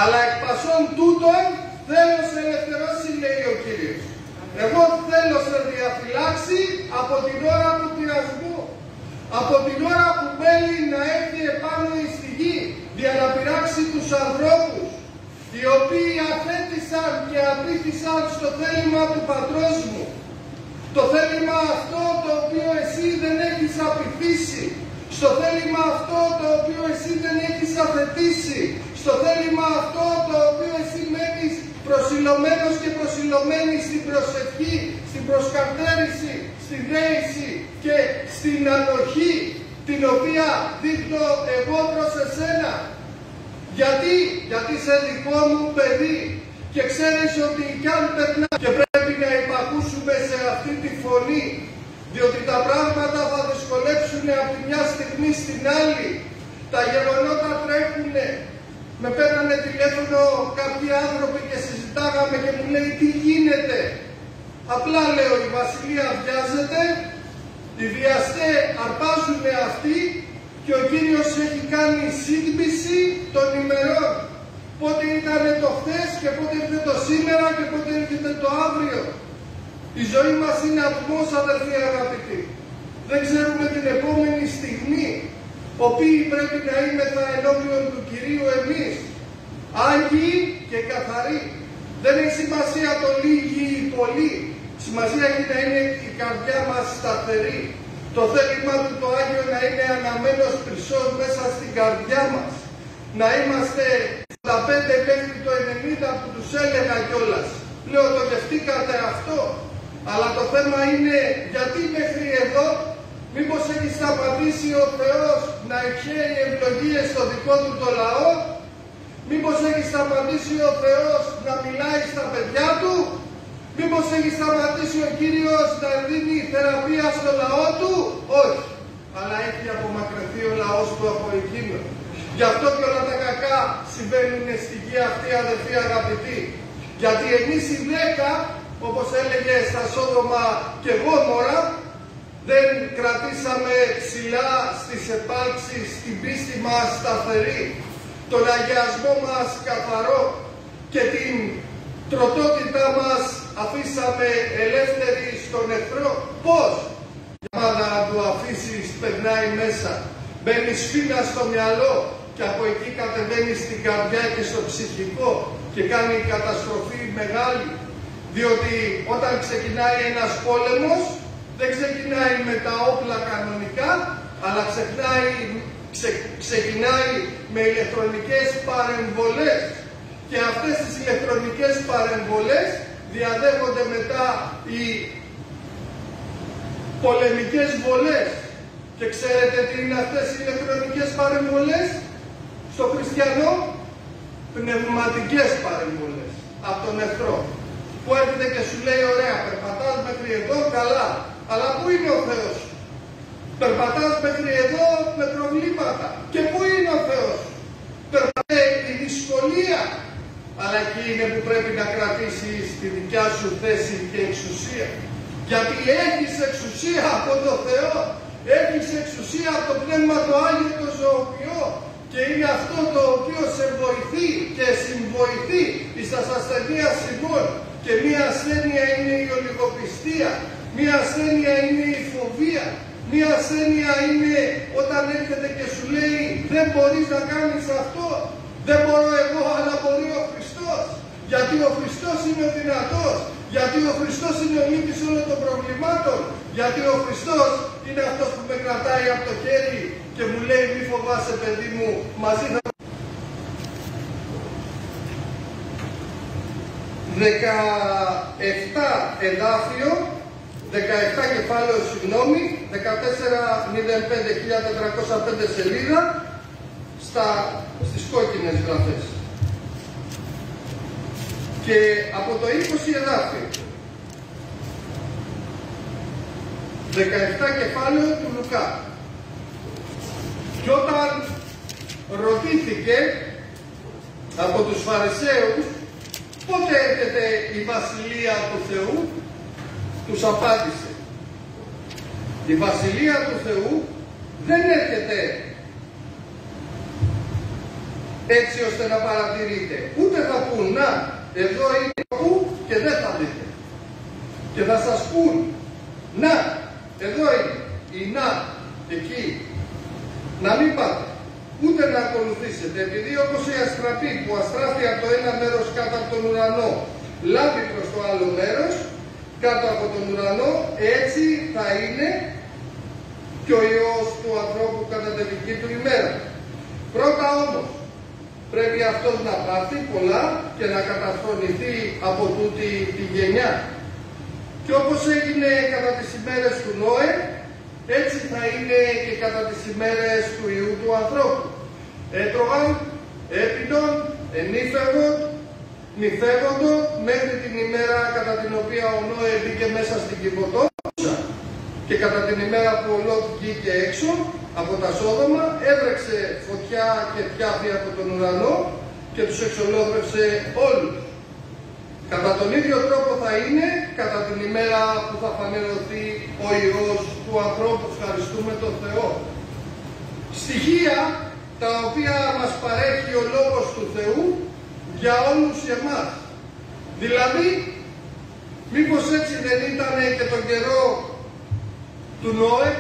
Αλλά εκ πασών τούτων θέλω σε ελευθερώσει, λέει ο Κύριος. Εγώ θέλω σε διαφυλάξει από την ώρα του πειρασμού, από την ώρα που μέλει να έρθει επάνω στη γη για να πειράξει τους ανθρώπους, οι οποίοι αφέτησαν και απήχησαν στο θέλημα του Πατρός μου. Το θέλημα αυτό το οποίο εσύ δεν έχεις απηχήσει, στο θέλημα αυτό το οποίο εσύ δεν έχεις αφετήσει, στο θέλημα αυτό το οποίο εσύ μένεις προσιλωμένος και προσιλωμένη στην προσευχή, στην προσκαρτέρηση, στην δέηση και στην ανοχή, την οποία δείχνω εγώ προς εσένα. Γιατί είσαι δικό μου παιδί και ξέρεις ότι κι αν περνά και πρέπει να υπακούσουμε σε αυτή τη φωνή, διότι τα πράγματα θα δυσκολέψουν από τη μια στιγμή στην άλλη. Τα γεγονότα τρέχουνε. Με παίρνανε τηλέφωνο κάποιοι άνθρωποι και συζητάγαμε και μου λέει τι γίνεται. Απλά λέω η βασιλεία βιάζεται, οι βιαστές αρπάζουνε αυτοί και ο Κύριος έχει κάνει σύγκληση των ημερών. Πότε ήταν το χθες και πότε ήρθε το σήμερα και πότε ήρθε το αύριο. Η ζωή μας είναι ατμός, αδελφοί αγαπητοί. Δεν ξέρουμε την επόμενη στιγμή, οποίοι πρέπει να είμαστε ενώπιον του Κυρίου εμείς, άγιοι και καθαροί. Δεν έχει σημασία το λίγοι ή πολύ. Σημασία έχει να είναι η καρδιά μας σταθερή. Το θέλημα του το Άγιο να είναι αναμένος χρυσός μέσα στην καρδιά μας. Να είμαστε στα 5 μέχρι το 90 που τους έλεγα κιόλας. Λέω το γευτήκατε αυτό. Αλλά το θέμα είναι γιατί μέχρι εδώ. Μήπως έχει σταματήσει ο Θεός να εκχέει ευλογίες στο δικό του το λαό? Μήπως έχει σταματήσει ο Θεός να μιλάει στα παιδιά του? Μήπως έχει σταματήσει ο Κύριος να δίνει θεραπεία στο λαό του? Όχι. Αλλά έχει απομακρυνθεί ο λαός του από εκείνο. Γι' αυτό και όλα τα κακά συμβαίνουν στη γη αυτή, αδελφοί αγαπητοί. Γιατί εμείς οι 10, όπως έλεγε στα Σόδομα και Γόμορα, δεν κρατήσαμε ψηλά στις επάλξεις την πίστη μας σταθερή, τον αγιασμό μας καθαρό και την τροτότητά μας αφήσαμε ελεύθερη στον εχθρό. Πώς? Για να του αφήσεις περνάει μέσα, μπαίνει σφήνα στο μυαλό και από εκεί κατεβαίνει στην καρδιά και στο ψυχικό και κάνει καταστροφή μεγάλη. Διότι όταν ξεκινάει ένας πόλεμος, δεν ξεκινάει με τα όπλα κανονικά, αλλά ξεκινάει με ηλεκτρονικές παρεμβολές. Και αυτές τις ηλεκτρονικές παρεμβολές διαδέχονται μετά οι πολεμικές βολές. Και ξέρετε τι είναι αυτές οι ηλεκτρονικές παρεμβολές? Στο χριστιανό, πνευματικές παρεμβολές από τον εχθρό. Που έρχεται και σου λέει ωραία, περπατάς μέχρι εδώ, καλά. Αλλά πού είναι ο Θεός? Περπατάς μέχρι εδώ με προβλήματα. Και πού είναι ο Θεός? Περπατάει η δυσκολία. Αλλά εκεί είναι που πρέπει να κρατήσεις τη δικιά σου θέση και εξουσία. Γιατί έχεις εξουσία από τον Θεό. Έχεις εξουσία από το Πνεύμα το Άγιο το Ζωοποιό. Και είναι αυτό το οποίο σε βοηθεί και συμβοηθεί εις τας ασθενείας ημών. Και μία ασθένεια είναι η ολιγοπιστία. Μία ασθένεια είναι η φοβία. Μία ασθένεια είναι όταν έρχεται και σου λέει δεν μπορείς να κάνεις αυτό. Δεν μπορώ εγώ, αλλά μπορεί ο Χριστός. Γιατί ο Χριστός είναι ο δυνατός. Γιατί ο Χριστός είναι ο λύτης όλων των προβλημάτων. Γιατί ο Χριστός είναι αυτός που με κρατάει από το χέρι και μου λέει μη φοβάσαι παιδί μου, μαζί θα... 17 εδάφιο, 17 κεφάλαιο, συγγνώμη, 1405 σελίδα, στις κόκκινες γραφές. Και από το 20 εδάφιο, 17 κεφάλαιο του Λουκά. Και όταν ρωτήθηκε από τους Φαρισαίους πότε έρχεται η Βασιλεία του Θεού, τους απάντησε: η Βασιλεία του Θεού δεν έρχεται έτσι ώστε να παρατηρείτε. Ούτε θα πούν, να, εδώ είναι που και δεν θα δείτε. Και θα σας πούν, να, εδώ είναι, ή να, εκεί. Να μην πάτε, ούτε να ακολουθήσετε, επειδή όπως η αστραπή που αστράφει από το ένα μέρος κάτω από τον ουρανό, λάβει προς το άλλο μέρος, κάτω από τον ουρανό, έτσι θα είναι και ο Υιός του ανθρώπου κατά τη δική του ημέρα. Πρώτα όμως, πρέπει αυτός να πάθει πολλά και να καταφρονηθεί από τούτη τη γενιά. Και όπως έγινε κατά τις ημέρες του Νόε, έτσι θα είναι και κατά τις ημέρες του Υιού του ανθρώπου. Έτρωγαν, έπινον, ενήφευον, νυφεύοντο μέχρι την ημέρα κατά την οποία ο Νόε μπήκε μέσα στην Κιβωτόσα και κατά την ημέρα που ο Λότ βγήκε έξω από τα Σόδομα, έβρεξε φωτιά και πιάφη από τον ουρανό και τους εξολόθρευσε όλους. Κατά τον ίδιο τρόπο θα είναι κατά την ημέρα που θα φανερωθεί ο Υιός του ανθρώπου. Ευχαριστούμε τον Θεό. Στοιχεία τα οποία μας παρέχει ο Λόγος του Θεού για όλους εμάς. Δηλαδή, μήπως έτσι δεν ήταν και τον καιρό του Νόε,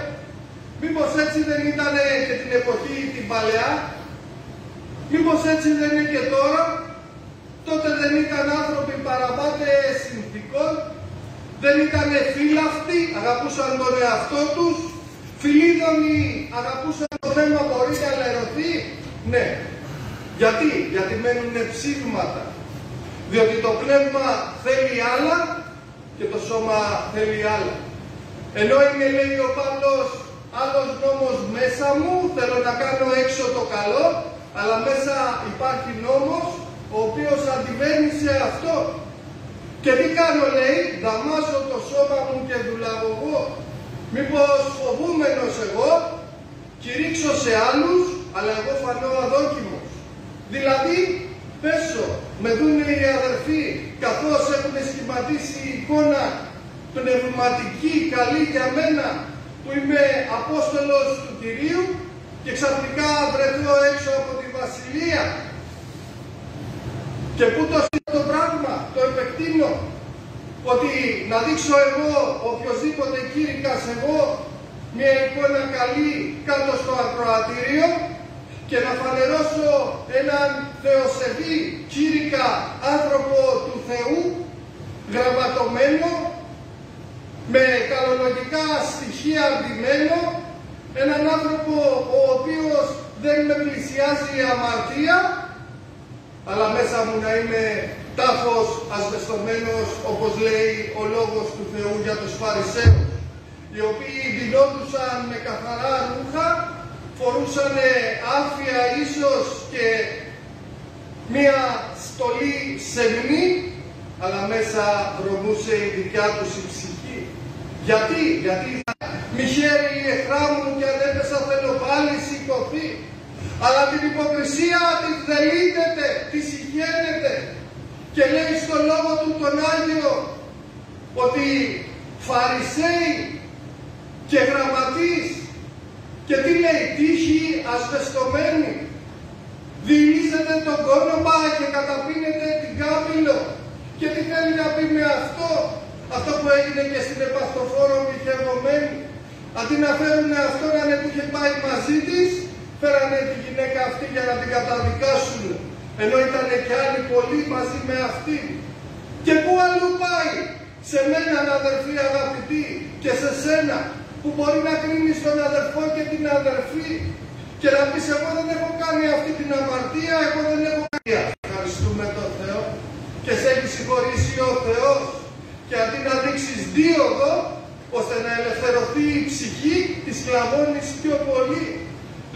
μήπως έτσι δεν ήταν και την εποχή την παλαιά, μήπως έτσι δεν είναι και τώρα. Τότε δεν ήταν άνθρωποι παραβάτες συνθήκων, δεν ήταν φύλαυτοι, αγαπούσαν τον εαυτό τους, φιλίδωνοι, αγαπούσαν το θέμα μπορεί να λερωθεί. Ναι. Γιατί μένουν ψήγματα. Διότι το πνεύμα θέλει άλλα και το σώμα θέλει άλλα. Ενώ είναι, λέει ο Παύλος, άλλος νόμος μέσα μου, θέλω να κάνω έξω το καλό, αλλά μέσα υπάρχει νόμος, ο οποίος αντιβαίνει σε αυτό. Και τι κάνω, λέει, δαμάζω το σώμα μου και δουλεύω εγώ. Μήπως φοβούμενος εγώ, κηρύξω σε άλλους, αλλά εγώ φανώ αδόκιμος. Δηλαδή, πέσω, με δούνε οι αδερφοί, καθώς έχουν σχηματίσει εικόνα πνευματική, καλή για μένα, που είμαι Απόστολος του Κυρίου, και ξαφνικά βρεθώ έξω από τη Βασιλεία. Και πού το πράγμα, το επεκτείνω, ότι να δείξω εγώ, οποιοσδήποτε κήρυκας εγώ, μια εικόνα καλή κάτω στο ακροατήριο και να φανερώσω έναν θεοσεβή κήρυκα άνθρωπο του Θεού, γραμματωμένο, με καλολογικά στοιχεία αντιμένο, έναν άνθρωπο ο οποίος δεν με πλησιάζει η αμαρτία, αλλά μέσα μου να είμαι τάφος ασβεστομένος, όπως λέει ο Λόγος του Θεού για τους Φαρισαίους, οι οποίοι ντυνόντουσαν με καθαρά ρούχα, φορούσαν άφια ίσως και μία στολή σεμνή, αλλά μέσα δρομούσε η δικιά τους η ψυχή. Γιατί μη χαίρει η εχθρά μου και αν έπεσα θέλω πάλι σηκωθεί. Αλλά την υποκρισία τη θελίδετε, τη συγχαίνετε. Και λέει στο λόγο του τον Άγιο ότι Φαρισαίοι και γραμματείς, και τι λέει, τύχοι ασβεστομένοι, διηλύσετε τον κόνομα και καταπίνετε την κάμπυλο. Και τι θέλει να πει με αυτό, αυτό που έγινε και στην επαυτοφόρο μοιχευωμένη. Αντί να φέρουν αυτόν που είχε πάει μαζί της, φέρανε τη γυναίκα αυτή για να την καταδικάσουν, ενώ ήταν και άλλοι πολλοί μαζί με αυτή. Και πού αλλού πάει, σε μένα αδερφή αγαπητή και σε σένα, που μπορεί να κρίνεις τον αδερφό και την αδερφή και να πεις εγώ δεν έχω κάνει αυτή την αμαρτία, εγώ δεν έχω κάνει. Ευχαριστούμε τον Θεό και σε έχει συγχωρήσει ο Θεός, και αντί να δείξεις δίωδο ώστε να ελευθερωθεί η ψυχή, της κλαμώνεις πιο πολύ,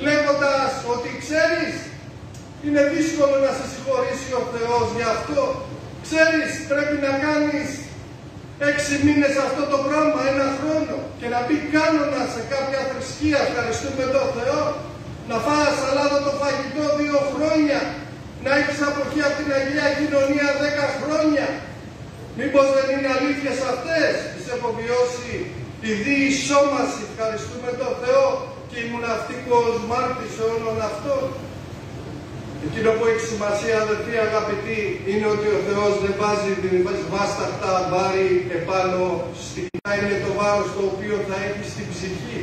λέγοντας ότι ξέρεις, είναι δύσκολο να σε συγχωρήσει ο Θεός γι' αυτό. Ξέρεις, πρέπει να κάνεις 6 μήνες αυτό το πράγμα, 1 χρόνο, και να μπει κάνονα σε κάποια θρησκεία, ευχαριστούμε τον Θεό, να φας αλάδοτο φαγητό 2 χρόνια, να έχεις αποχή από την Αγία Κοινωνία 10 χρόνια. Μήπως δεν είναι αλήθειες αυτές? Τις έχω βιώσει η διεισόμαση, ευχαριστούμε τον Θεό, και ήμουν ναυτικός μάρτης όλων αυτών. Εκείνο που έχει σημασία, αδερφοί αγαπητοί, είναι ότι ο Θεός δεν βάζει την βάσταχτα βάρη επάνω στην είναι το βάρος το οποίο θα έχει στην ψυχή.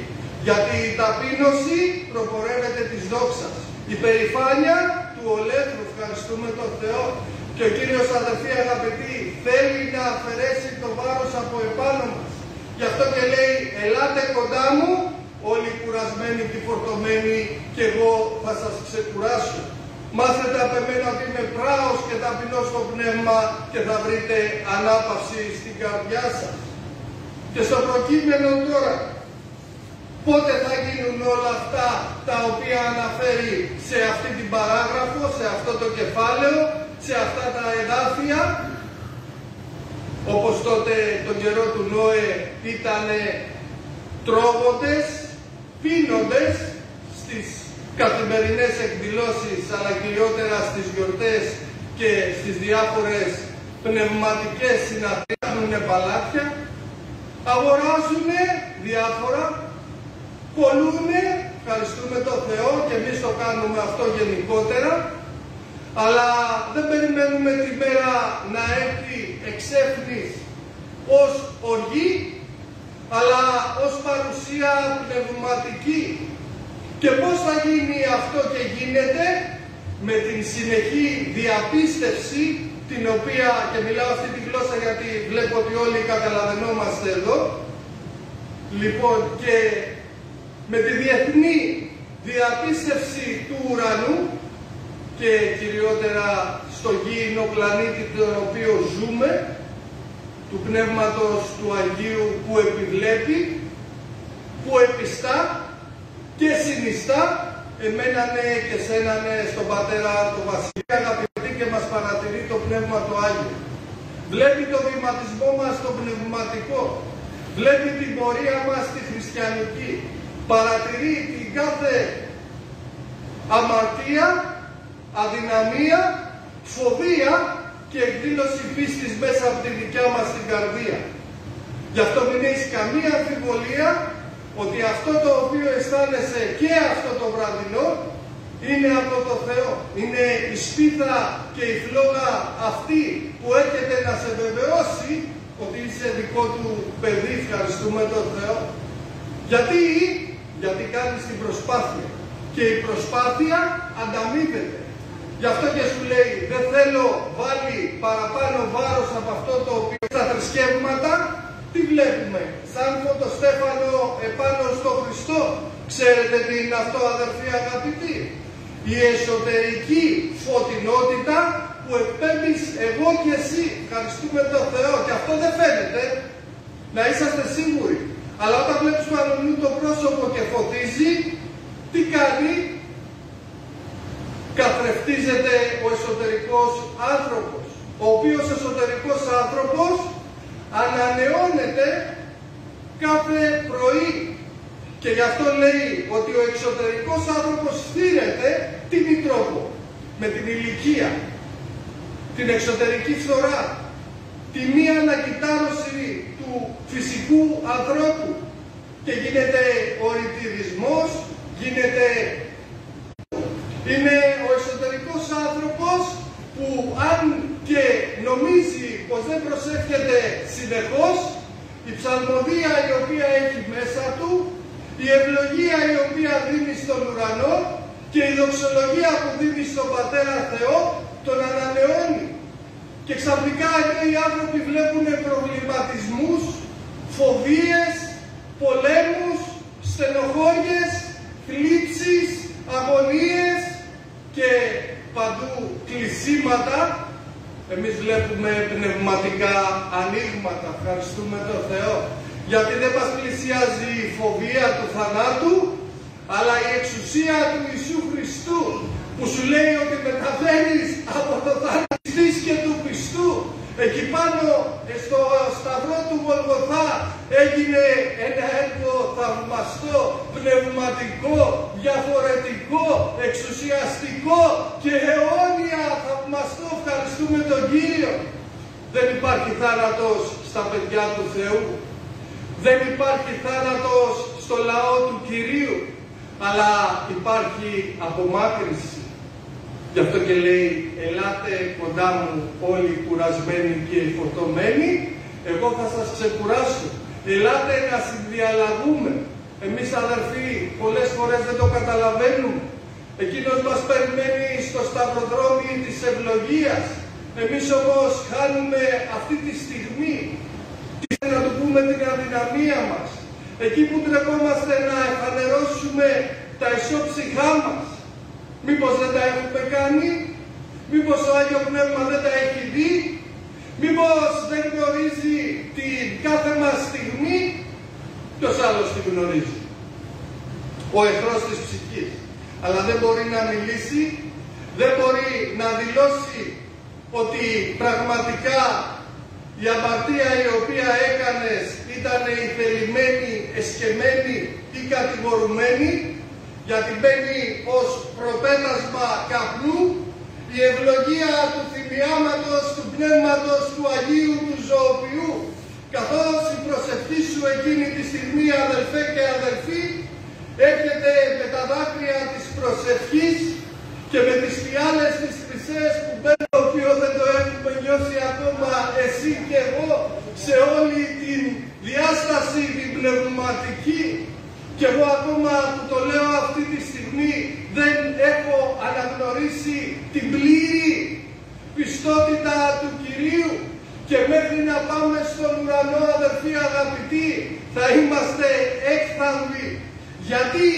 Γιατί η ταπείνωση προπορεύεται της δόξας. Η περηφάνεια του ολέθρου, ευχαριστούμε τον Θεό. Και ο Κύριος, αδερφοί αγαπητοί, θέλει να αφαιρέσει το βάρος από επάνω μας. Γι' αυτό και λέει, ελάτε κοντά μου, όλοι κουρασμένοι και φορτωμένοι, και εγώ θα σας ξεκουράσω. Μάθετε από εμένα ότι είμαι πράος και ταπεινός στο πνεύμα και θα βρείτε ανάπαυση στην καρδιά σας. Και στο προκείμενο τώρα, πότε θα γίνουν όλα αυτά τα οποία αναφέρει σε αυτή την παράγραφο, σε αυτό το κεφάλαιο, σε αυτά τα εδάφια, όπως τότε τον καιρό του Νόε ήτανε τρώγοντες, πίνοντες στις καθημερινές εκδηλώσεις, αλλά κυριότερα στις γιορτές και στις διάφορες πνευματικές συναντήσεις, κάνουν παλάτια, αγοράζουν διάφορα, πολλούν, ευχαριστούμε τον Θεό και εμείς το κάνουμε αυτό γενικότερα, αλλά δεν περιμένουμε τη μέρα να έρθει εξέφνης ως οργή, αλλά ως παρουσία πνευματική. Και πώς θα γίνει αυτό? Και γίνεται με την συνεχή διαπίστευση, την οποία, και μιλάω αυτή τη γλώσσα γιατί βλέπω ότι όλοι καταλαβαίνόμαστε εδώ, λοιπόν, και με τη διεθνή διαπίστευση του ουρανού και κυριότερα στο γήινο πλανήτη τον οποίο ζούμε, του Πνεύματος του Αγίου που επιβλέπει, που επιστά και συνιστά εμένα ναι και σένα ναι στον Πατέρα το Βασιλείο, αγαπητοί, και μας παρατηρεί το Πνεύμα το Άγιο. Βλέπει το βηματισμό μας το πνευματικό, βλέπει την πορεία μας τη χριστιανική, παρατηρεί την κάθε αμαρτία, αδυναμία, φοβία και εκδήλωση πίστης μέσα από τη δικιά μας την καρδία. Γι' αυτό μην έχεις καμία αμφιβολία ότι αυτό το οποίο αισθάνεσαι και αυτό το βραδινό είναι από το Θεό. Είναι η σπίθα και η φλόγα αυτή που έρχεται να σε βεβαιώσει ότι είσαι δικό του παιδί, ευχαριστούμε τον Θεό. Γιατί κάνεις την προσπάθεια και η προσπάθεια ανταμείβεται. Γι' αυτό και σου λέει, δεν θέλω βάλει παραπάνω βάρος από αυτό το οποίο στα θρησκεύματα. Τι βλέπουμε? Σαν φωτοστέφανο επάνω στο Χριστό. Ξέρετε τι είναι αυτό, αδερφοί αγαπητοί? Η εσωτερική φωτεινότητα που εκπέμπεις εγώ και εσύ. Ευχαριστούμε τον Θεό. Και αυτό δεν φαίνεται, να είσαστε σίγουροι. Αλλά όταν βλέπεις του αλλού το πρόσωπο και φωτίζει, τι κάνει? Καθρεφτίζεται ο εσωτερικός άνθρωπος, ο οποίος εσωτερικός άνθρωπος ανανεώνεται κάθε πρωί. Και γι' αυτό λέει ότι ο εξωτερικός άνθρωπος στήρεται τι τρόπο? Με την ηλικία, την εξωτερική φθορά, τη μία ανακυτάρωση του φυσικού ανθρώπου και γίνεται ο ρητηρισμός, γίνεται... Είναι ο εσωτερικός άνθρωπος που αν και νομίζει πως δεν προσεύχεται συνεχώς, η ψαλμοδία η οποία έχει μέσα του, η ευλογία η οποία δίνει στον ουρανό και η δοξολογία που δίνει στον Πατέρα Θεό τον ανανεώνει. Και ξαφνικά εδώ οι άνθρωποι βλέπουν προβληματισμούς, φοβίες, πολέμους, στενοχώριες, θλίψεις, αγωνίες και παντού κλεισίματα. Εμείς βλέπουμε πνευματικά ανοίγματα, ευχαριστούμε τον Θεό, γιατί δεν μας πλησιάζει η φοβία του θανάτου, αλλά η εξουσία του Ιησού Χριστού, που σου λέει ότι μεταβαίνεις από το θάνατο και του πιστού. Εκεί πάνω στο σταυρό του Γολγοθά έγινε ένα έργο θαυμαστό, πνευματικό, διαφορετικό, εξουσιαστικό και αιώνια θαυμαστό. Ευχαριστούμε τον Κύριο. Δεν υπάρχει θάνατος στα παιδιά του Θεού. Δεν υπάρχει θάνατος στο λαό του Κυρίου. Αλλά υπάρχει απομάκρυνση. Γι' αυτό και λέει, ελάτε κοντά μου όλοι κουρασμένοι και φορτωμένοι, εγώ θα σας ξεκουράσω. Ελάτε να συνδιαλλαγούμε. Εμείς αδερφοί πολλές φορές δεν το καταλαβαίνουμε. Εκείνος μας περιμένει στο σταυροδρόμι της ευλογίας. Εμείς όμως χάνουμε αυτή τη στιγμή, να του πούμε την αδυναμία μας. Εκεί που τρεπόμαστε να εφανερώσουμε τα ισόψυχά μας. Μήπως δεν τα έχουμε κάνει, μήπως το Άγιο Πνεύμα δεν τα έχει δει, μήπως δεν γνωρίζει την κάθε μας στιγμή, ποιος άλλος την γνωρίζει? Ο εχθρός της ψυχής. Αλλά δεν μπορεί να μιλήσει, δεν μπορεί να δηλώσει ότι πραγματικά η αμαρτία η οποία έκανες ήταν η θελημένη, εσκεμμένη ή κατηγορουμένη, γιατί μπαίνει ως προπέτασμα καπνού η ευλογία του θυμιάματος, του πνεύματος, του Αγίου, του Ζωοποιού. Καθώς η προσευχή σου εκείνη τη στιγμή, αδελφέ και αδελφοί, έρχεται με τα δάκρυα της προσευχής και με τις φιάλες τις χρυσές που μπαίνουν, το οποίο δεν το έχουμε νιώσει ακόμα εσύ και εγώ, σε όλη την διάσταση την πνευματική. Και εγώ ακόμα που το λέω αυτή τη στιγμή δεν έχω αναγνωρίσει την πλήρη πιστότητα του Κυρίου. Και μέχρι να πάμε στον ουρανό, αδερφοί αγαπητοί, θα είμαστε έκθαμβοι. Γιατί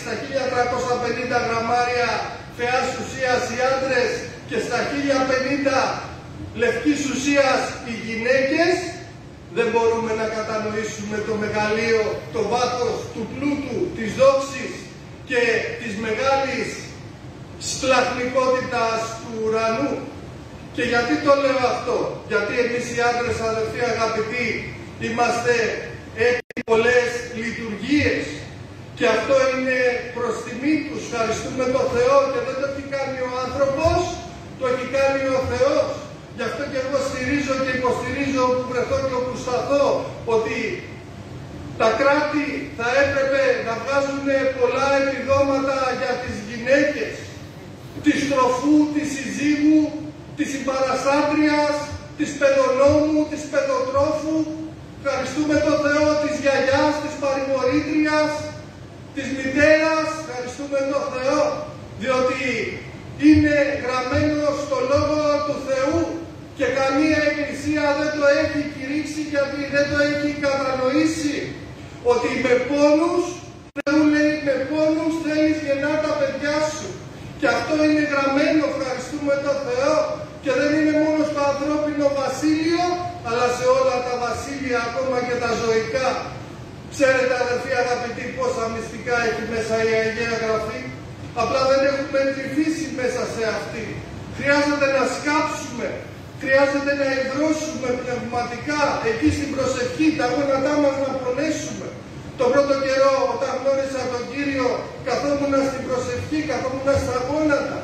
στα 1350 γραμμάρια φαιάς ουσίας οι άντρες και στα 1050 λευκής ουσίας οι γυναίκες, δεν μπορούμε να κατανοήσουμε το μεγαλείο, το βάθος του πλούτου, της δόξης και της μεγάλης σπλαχνικότητας του ουρανού. Και γιατί το λέω αυτό? Γιατί εμείς οι άντρες, αδελφοί αγαπητοί, είμαστε έτοιμοι πολλές λειτουργίες και αυτό είναι προς τιμή τους. Ευχαριστούμε τον Θεό και δεν το έχει κάνει ο άνθρωπος, το έχει κάνει ο Θεός. Γι' αυτό και εγώ στηρίζω και υποστηρίζω όπου βρεθώ και όπου σταθώ ότι τα κράτη θα έπρεπε να βγάζουν πολλά επιδόματα για τις γυναίκες, της τροφού, της συζύγου, της συμπαραστάτριας, της παιδονόμου, της παιδοτρόφου. Ευχαριστούμε τον Θεό, της γιαγιάς, της παρηγορήτριας, της μητέρας. Ευχαριστούμε τον Θεό, διότι είναι γραμμένο στο Λόγο του Θεού και καμία εκκλησία δεν το έχει κηρύξει, γιατί δεν το έχει κατανοήσει ότι με πόνους, Θεού λέει, με πόνους θέλεις γεννά τα παιδιά σου. Και αυτό είναι γραμμένο, ευχαριστούμε τον Θεό, και δεν είναι μόνο στο ανθρώπινο βασίλειο, αλλά σε όλα τα βασίλεια, ακόμα και τα ζωικά. Ξέρετε, αδελφοί αγαπητοί, πόσα μυστικά έχει μέσα η Αγία Γραφή. Απλά δεν έχουμε τρυφήσει μέσα σε αυτή. Χρειάζεται να σκάψουμε, χρειάζεται να ιδρώσουμε πνευματικά εκεί στην προσευχή, τα γόνατά μας να πονέσουμε. Τον πρώτο καιρό, όταν γνώρισα τον Κύριο, καθόμουν στην προσευχή, καθόμουν στα γόνατα,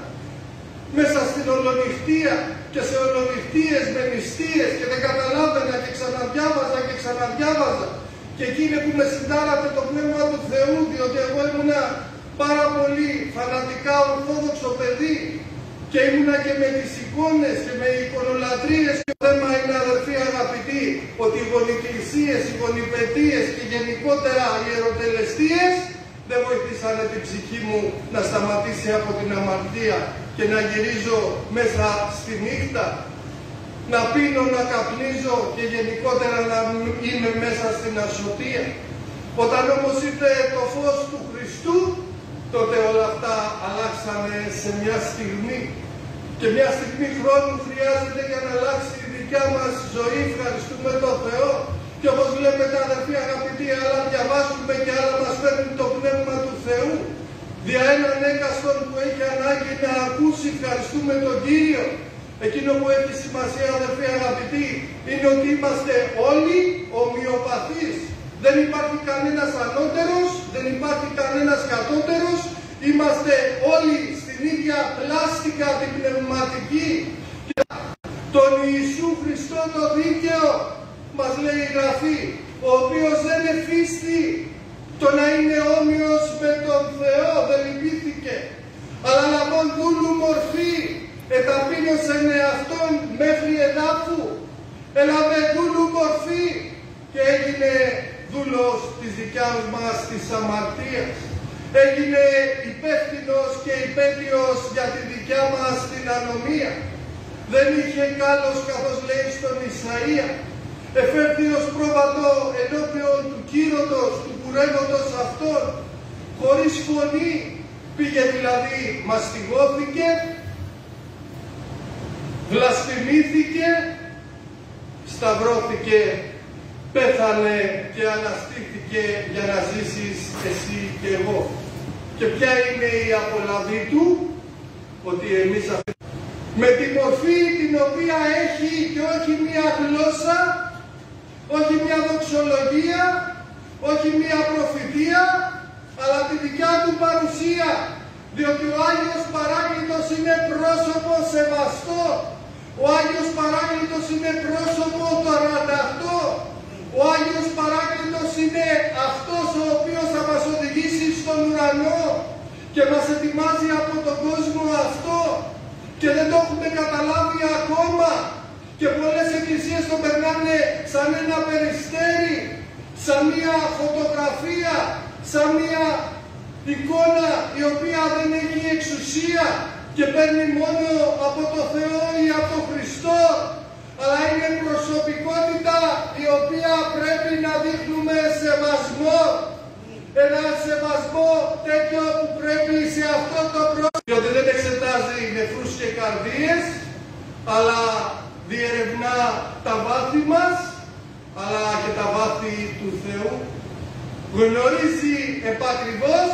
μέσα στην ολονυχτία και σε ολονυχτίες με νηστείες και δεν καταλάβαινα και ξαναδιάβαζα και ξαναδιάβαζα. Και εκείνη που με συντάρατε το Πνεύμα του Θεού, διότι εγώ ήμουνα πάρα πολύ φανατικά ορθόδοξο παιδί και ήμουνα και με τις εικόνες και με εικονολατρίες. Και το θέμα είναι, αδερφοί αγαπητοί, ότι οι γονικλησίες, οι γονιπετίες και γενικότερα οι ιεροτελεστίες δεν βοηθήσανε την ψυχή μου να σταματήσει από την αμαρτία και να γυρίζω μέσα στη νύχτα, να πίνω, να καπνίζω και γενικότερα να είμαι μέσα στην ασωτεία. Όταν όμως ήρθε το φως του Χριστού, τότε όλα αυτά αλλάξανε σε μια στιγμή. Και μια στιγμή χρόνου χρειάζεται για να αλλάξει η δικιά μας ζωή. Ευχαριστούμε τον Θεό. Και όπως βλέπετε, αδερφοί αγαπητοί, άλλα διαβάζουμε και άλλα μας φέρνει το Πνεύμα του Θεού. Δια έναν έκαστον που έχει ανάγκη να ακούσει, ευχαριστούμε τον Κύριο. Εκείνο που έχει σημασία, αδερφοί αγαπητοί, είναι ότι είμαστε όλοι ομοιοπαθείς. Δεν υπάρχει κανένας ανώτερος, δεν υπάρχει κανένας κατώτερος. Είμαστε όλοι στην ίδια πλάστικα την πνευματική. Και τον Ιησού Χριστό το δίκαιο, μας λέει η Γραφή, ο οποίος δεν εφίστη το να είναι όμοιος με τον Θεό, δεν λυπήθηκε, αλλά λαβώ λάβαν δούλου μορφή, εταπείνωσεν εαυτόν μέχρι εδάφου, έλαβε δούλου μορφή και έγινε δούλος της δικιάς μας της αμαρτίας. Έγινε υπεύθυνος και υπέτειος για τη δικιά μας την ανομία. Δεν είχε κάλος, καθώς λέει στον Ισαΐα. Εφέρθη ως πρόβατο ενώπιον του κύρωτος, του κουρεύοντος αυτόν. Χωρίς φωνή πήγε, δηλαδή μαστιγώθηκε, βλασφημήθηκε, σταυρώθηκε, πέθανε και αναστήθηκε για να ζήσεις εσύ και εγώ. Και ποια είναι η απολαβή του? Ότι εμείς με τη μορφή την οποία έχει και όχι μία γλώσσα, όχι μία δοξολογία, όχι μία προφητεία, αλλά τη δικιά του παρουσία. Διότι ο Άγιος Παράκλητος είναι πρόσωπο σεβαστό. Ο Άγιος Παράκλητος είναι πρόσωπο το αρανταχτό. Ο Άγιος Παράκλητος είναι αυτός ο οποίος θα μας οδηγήσει στον ουρανό και μας ετοιμάζει από τον κόσμο αυτό. Και δεν το έχουμε καταλάβει ακόμα. Και πολλές εκκλησίες το περνάνε σαν ένα περιστέρι, σαν μια φωτογραφία, σαν μια εικόνα η οποία δεν έχει εξουσία και παίρνει μόνο από το Θεό ή από τον Χριστό, αλλά είναι προσωπικότητα η οποία πρέπει να δείχνουμε σεβασμό. Ένα σεβασμό τέτοιο που πρέπει σε αυτό το πρόσωπο, διότι δεν εξετάζει νεφρούς και καρδίες, αλλά διερευνά τα βάθη μας, αλλά και τα βάθη του Θεού. Γνωρίζει επακριβώς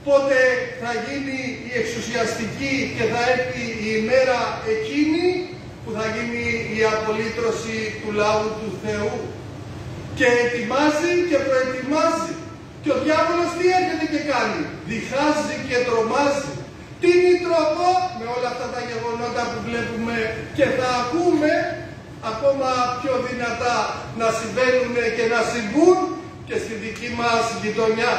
πότε θα γίνει η εξουσιαστική και θα έρθει η ημέρα εκείνη που θα γίνει η απολύτρωση του λαού του Θεού. Και ετοιμάζει και προετοιμάζει. Και ο διάβολος τι έρχεται και κάνει? Διχάζει και τρομάζει. Τι τρόπο με όλα αυτά τα γεγονότα που βλέπουμε και θα ακούμε ακόμα πιο δυνατά να συμβαίνουν και να συμβούν και στη δική μας γειτονιά.